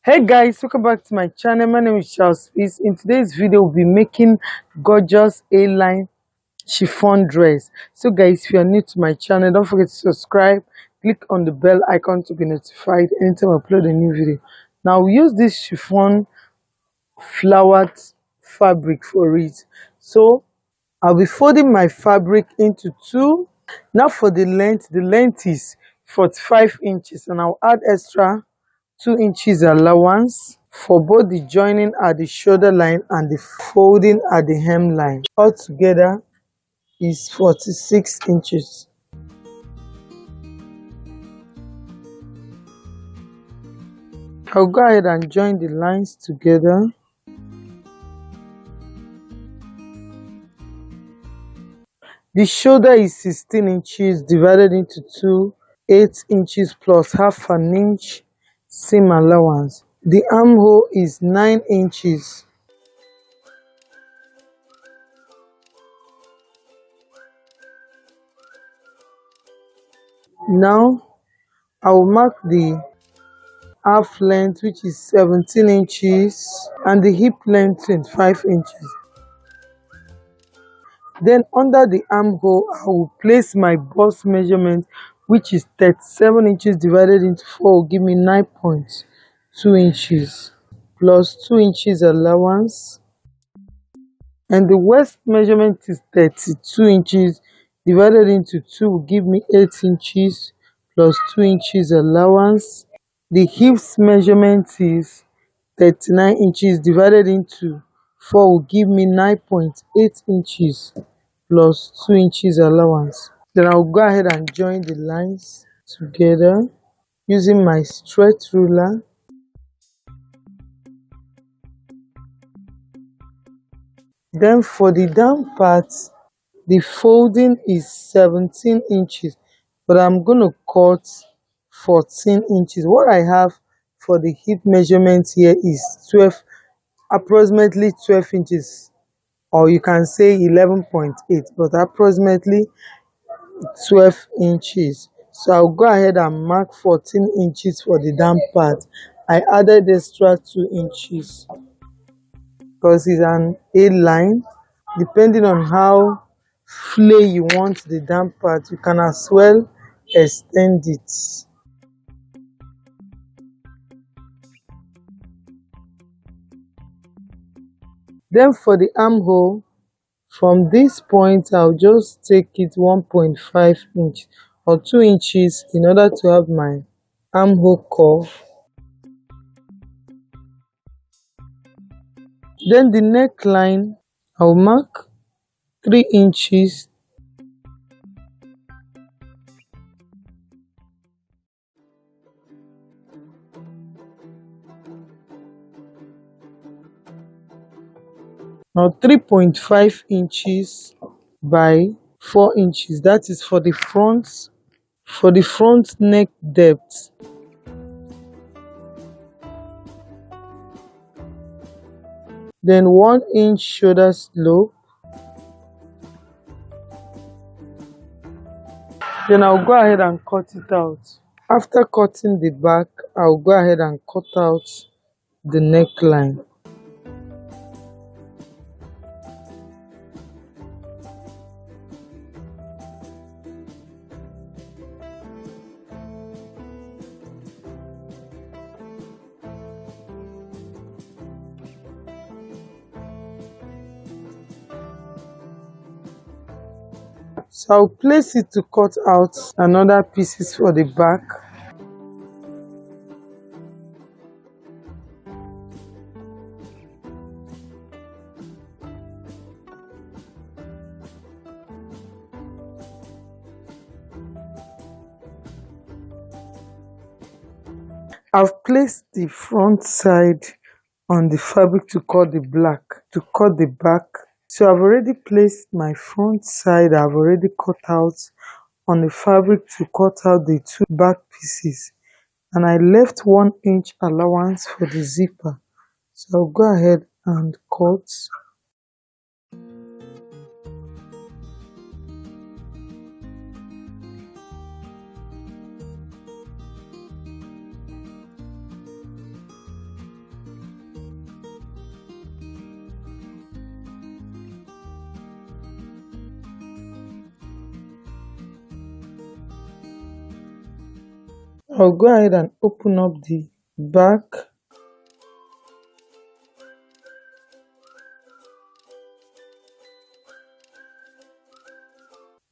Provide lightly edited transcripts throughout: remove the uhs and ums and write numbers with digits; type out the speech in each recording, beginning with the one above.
Hey guys, welcome back to my channel. My name is Charles Peace. In today's video we'll be making gorgeous A-line chiffon dress. So guys, if you are new to my channel, don't forget to subscribe, click on the bell icon to be notified anytime I upload a new video. Now we use this chiffon flowered fabric for it. So I'll be folding my fabric into two. Now for the length is 45 inches and I'll add extra 2 inches allowance for both the joining at the shoulder line and the folding at the hem line. Altogether is 46 inches. I'll go ahead and join the lines together. The shoulder is 16 inches divided into two, 8 inches plus half an inch seam allowance. The armhole is 9 inches. Now I will mark the half length, which is 17 inches, and the hip length 25 inches. Then under the armhole I will place my bust measurement, which is 37 inches divided into 4 will give me 9.2 inches plus 2 inches allowance, and the waist measurement is 32 inches divided into 2 will give me 8 inches plus 2 inches allowance. The hips measurement is 39 inches divided into 4 will give me 9.8 inches plus 2 inches allowance. Then I'll go ahead and join the lines together using my straight ruler. Then for the down part, the folding is 17 inches, but I'm going to cut 14 inches. What I have for the hip measurement here is approximately 12 inches, or you can say 11.8, but approximately 12 inches. So I'll go ahead and mark 14 inches for the down part. I added extra 2 inches because it's an A line. Depending on how flay you want the down part, you can as well extend it. Then for the armhole, from this point I'll just take it 1.5 inch or 2 inches in order to have my armhole curve. Then the neckline, I'll mark 3 inches. Now 3.5 inches by 4 inches. That is for the front neck depth. Then 1 inch shoulder slope. Then I'll go ahead and cut it out. After cutting the back, I'll go ahead and cut out the neckline. So I'll place it to cut out another pieces for the back. I've placed the front side on the fabric to cut the back. So I've already placed my front side. I've already cut out on the fabric to cut out the two back pieces, and I left 1 inch allowance for the zipper. So I'll go ahead and cut. I'll go ahead and open up the back.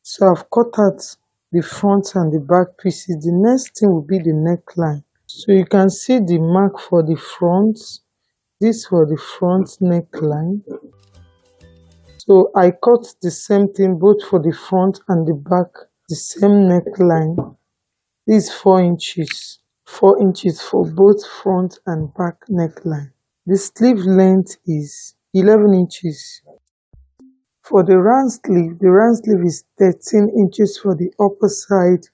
So I've cut out the front and the back pieces. The next thing will be the neckline. So you can see the mark for the front. This for the front neckline. So I cut the same thing both for the front and the back, the same neckline. This is 4 inches. 4 inches for both front and back neckline. The sleeve length is 11 inches. For the round sleeve is 13 inches for the upper side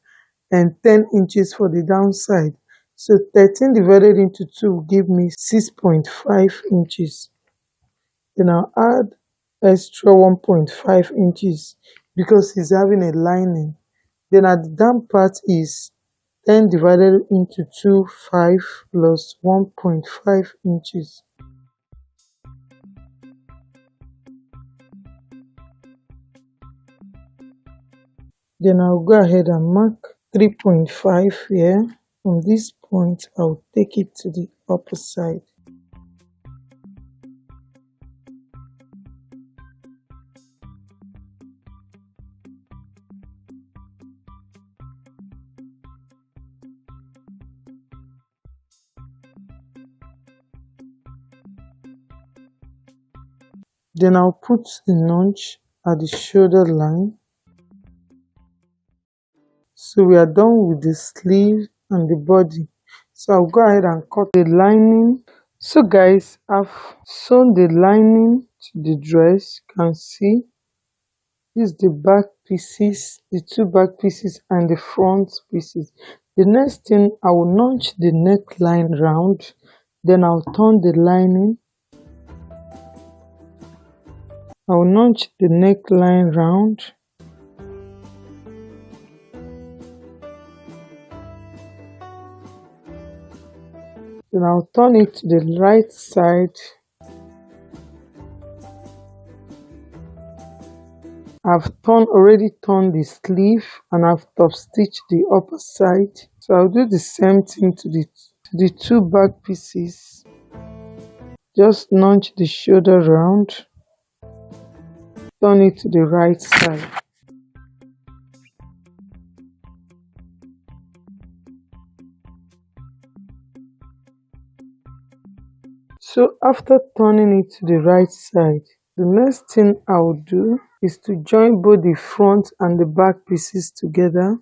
and 10 inches for the downside. So 13 divided into 2 will give me 6.5 inches. Then I'll add extra 1.5 inches because it's having a lining. Then at the down part is 10 divided into 2, 5 plus 1.5 inches. Then I'll go ahead and mark 3.5 here. From this point, I'll take it to the upper side. Then I'll put the notch at the shoulder line. So we are done with the sleeve and the body. So I'll go ahead and cut the lining. So guys, I've sewn the lining to the dress. You can see this is the back pieces, the 2 back pieces and the front pieces. The next thing, I will notch the neckline round. Then I'll turn the lining. I will notch the neckline round. Then I'll turn it to the right side. I've already turned the sleeve and I've top stitched the upper side. So I'll do the same thing to the 2 back pieces. Just notch the shoulder round. Turn it to the right side. So after turning it to the right side, the next thing I will do is to join both the front and the back pieces together.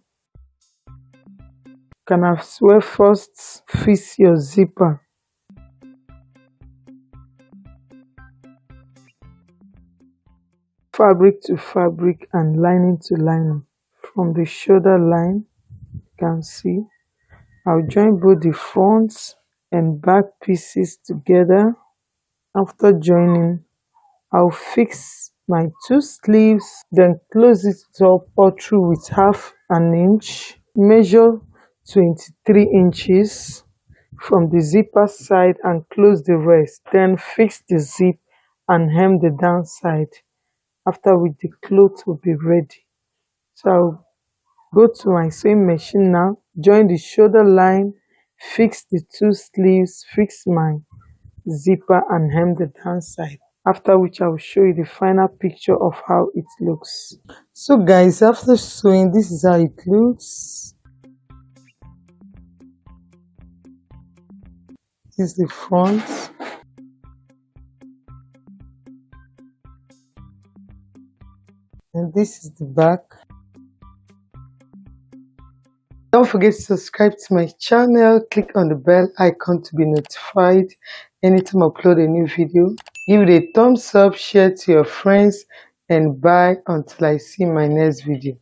You can as well first fix your zipper. Fabric to fabric and lining to lining. From the shoulder line, you can see I'll join both the front and back pieces together. After joining, I'll fix my 2 sleeves, then close it up all through with half an inch. Measure 23 inches from the zipper side and close the rest. Then fix the zip and hem the downside. After which the cloth will be ready. So I'll go to my sewing machine now, join the shoulder line, fix the 2 sleeves, fix my zipper and hem the downside. After which I will show you the final picture of how it looks. So guys, after sewing, this is how it looks. This is the front. And this is the back. Don't forget to subscribe to my channel, click on the bell icon to be notified anytime I upload a new video. Give it a thumbs up, share to your friends, and bye until I see my next video.